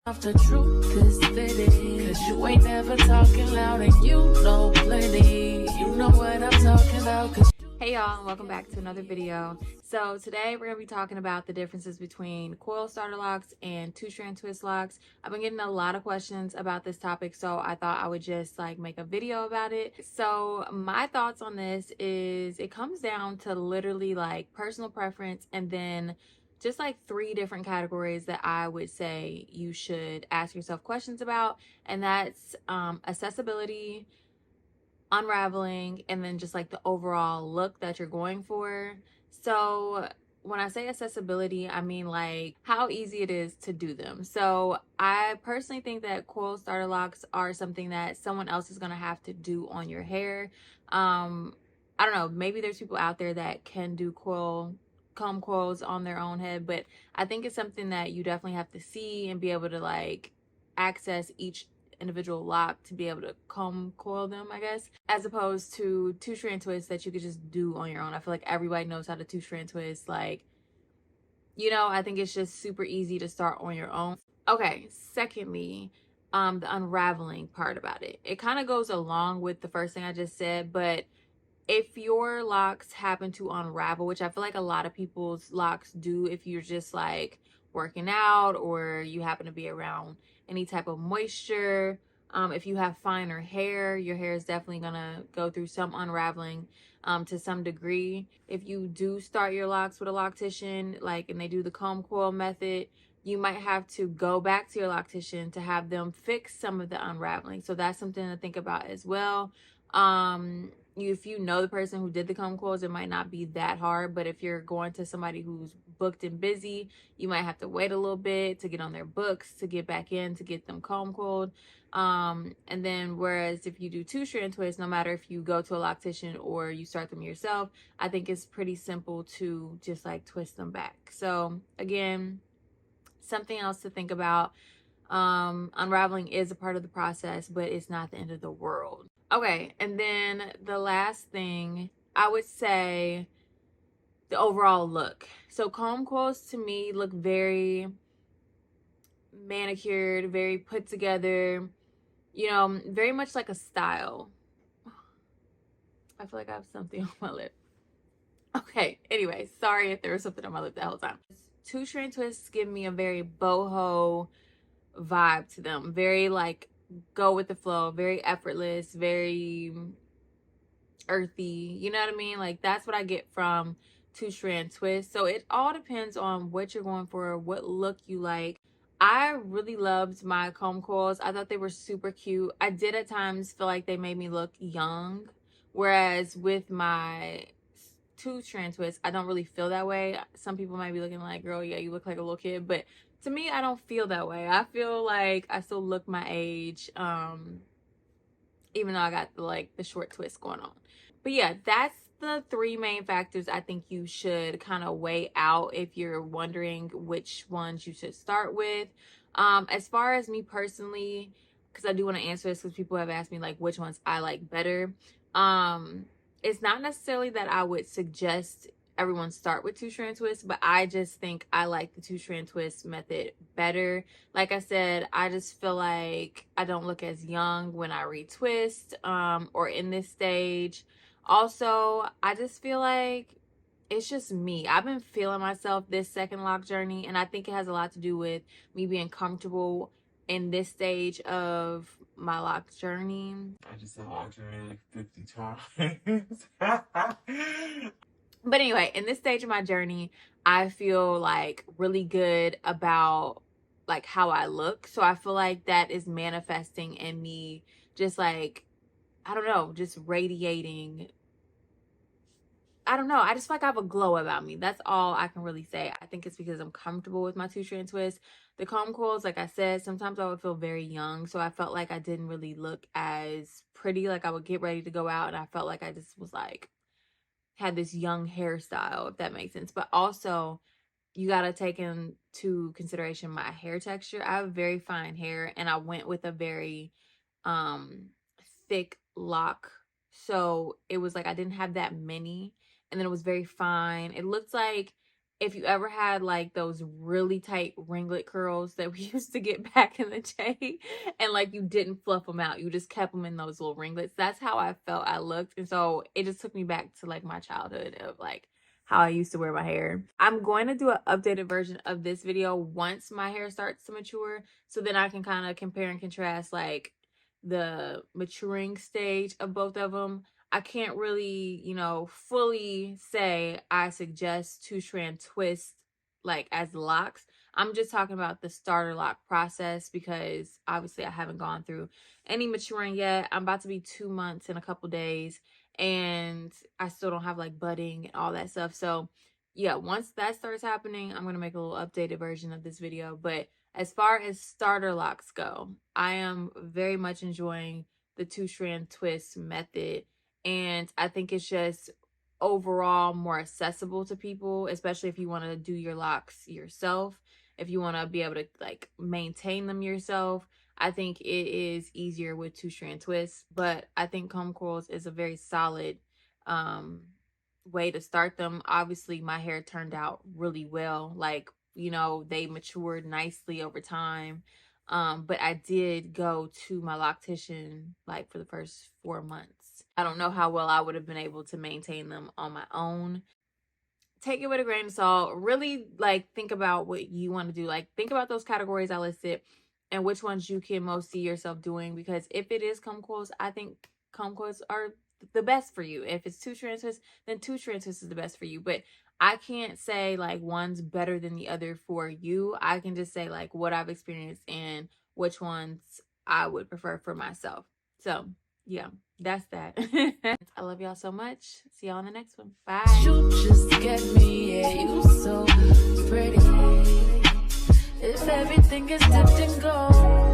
The truth is fitting, cause you ain't never talking loud and you know plenty. You know what I'm talking about. Hey y'all, and welcome back to another video. So today we're going to be talking about the differences between coil starter locks and two-strand twist locks. I've been getting a lot of questions about this topic, so I thought I would just make a video about it. So my thoughts on this is it comes down to literally personal preference, and then just three different categories that I would say you should ask yourself questions about, and that's accessibility, unraveling, and then just the overall look that you're going for. So when I say accessibility, I mean how easy it is to do them. So I personally think that coil starter locks are something that someone else is going to have to do on your hair. I don't know, maybe there's people out there that can do comb coils on their own head, but I think it's something that you definitely have to see and be able to access each individual lock to be able to comb coil them, I guess, as opposed to two-strand twists that you could just do on your own. I feel like everybody knows how to two-strand twist. I think it's just super easy to start on your own. Okay, secondly, the unraveling part about it. It kind of goes along with the first thing I just said, but if your locks happen to unravel, which I feel like a lot of people's locks do if you're just working out or you happen to be around any type of moisture, if you have finer hair, your hair is definitely gonna go through some unraveling to some degree. If you do start your locks with a loctician, and they do the comb coil method, you might have to go back to your loctician to have them fix some of the unraveling. So that's something to think about as well. If you know the person who did the comb coils, it might not be that hard, but if you're going to somebody who's booked and busy, you might have to wait a little bit to get on their books, to get back in, to get them comb coiled. And then whereas if you do two-strand twists, no matter if you go to a loctician or you start them yourself, I think it's pretty simple to just twist them back. So again, something else to think about. Unraveling is a part of the process, but it's not the end of the world. Okay, and then the last thing, I would say the overall look. So comb coils to me look very manicured, very put together, very much like a style. I feel like I have something on my lip. Okay, anyway, sorry if there was something on my lip the whole time. Two-strand twists give me a very boho vibe to them. Very go with the flow, very effortless, very earthy, you know what I mean? That's what I get from two-strand twists. So it all depends on what you're going for, what look you like. I really loved my comb coils. I thought they were super cute. I did at times feel like they made me look young, whereas with my two-strand twists, I don't really feel that way. Some people might be looking like, girl, yeah, you look like a little kid, but to me, I don't feel that way. I feel like I still look my age, even though I got the short twist going on. But yeah, that's the three main factors I think you should kind of weigh out if you're wondering which ones you should start with. As far as me personally, because I do want to answer this because people have asked me which ones I like better. It's not necessarily that I would suggest everyone start with two-strand twist, but I just think I like the two-strand twist method better. Like I said, I just feel like I don't look as young when I retwist or in this stage. Also, I just feel like it's just me. I've been feeling myself this second loc journey, and I think it has a lot to do with me being comfortable in this stage of my loc journey. I just said loc journey 50 times. But anyway, in this stage of my journey, I feel really good about how I look. So I feel like that is manifesting in me just I don't know, just radiating. I don't know. I just feel like I have a glow about me. That's all I can really say. I think it's because I'm comfortable with my two-strand twist. The comb coils, like I said, sometimes I would feel very young. So I felt like I didn't really look as pretty. I would get ready to go out and I felt like I just was had this young hairstyle, if that makes sense. But also, you got to take into consideration my hair texture. I have very fine hair, and I went with a very thick loc. So it was I didn't have that many, and then it was very fine. It looked like if you ever had like those really tight ringlet curls that we used to get back in the day, and like you didn't fluff them out, you just kept them in those little ringlets. That's how I felt I looked. And so it just took me back to like my childhood of like how I used to wear my hair. I'm going to do an updated version of this video once my hair starts to mature, so then I can kind of compare and contrast like the maturing stage of both of them. I can't really, you know, fully say I suggest 2-strand twist like as locks. I'm just talking about the starter lock process because obviously I haven't gone through any maturing yet. I'm about to be 2 months in a couple days, and I still don't have like budding and all that stuff. So yeah, once that starts happening, I'm going to make a little updated version of this video. But as far as starter locks go, I am very much enjoying the 2-strand twist method. And I think it's just overall more accessible to people, especially if you want to do your locks yourself. If you want to be able to like maintain them yourself, I think it is easier with 2-strand twists. But I think comb coils is a very solid way to start them. Obviously, my hair turned out really well. Like, you know, they matured nicely over time. But I did go to my loctician like for the first 4 months. I don't know how well I would have been able to maintain them on my own. Take it with a grain of salt. Really like think about what you want to do. Like think about those categories I listed and which ones you can most see yourself doing. Because if it is comb coils, I think comb coils are the best for you. If it's 2-strand twist, then 2-strand twist is the best for you. But I can't say like one's better than the other for you. I can just say like what I've experienced and which ones I would prefer for myself. So yeah, that's that. I love y'all so much. See y'all on the next one. Bye. You just get me, yeah, you so pretty. If everything is dipped in gold.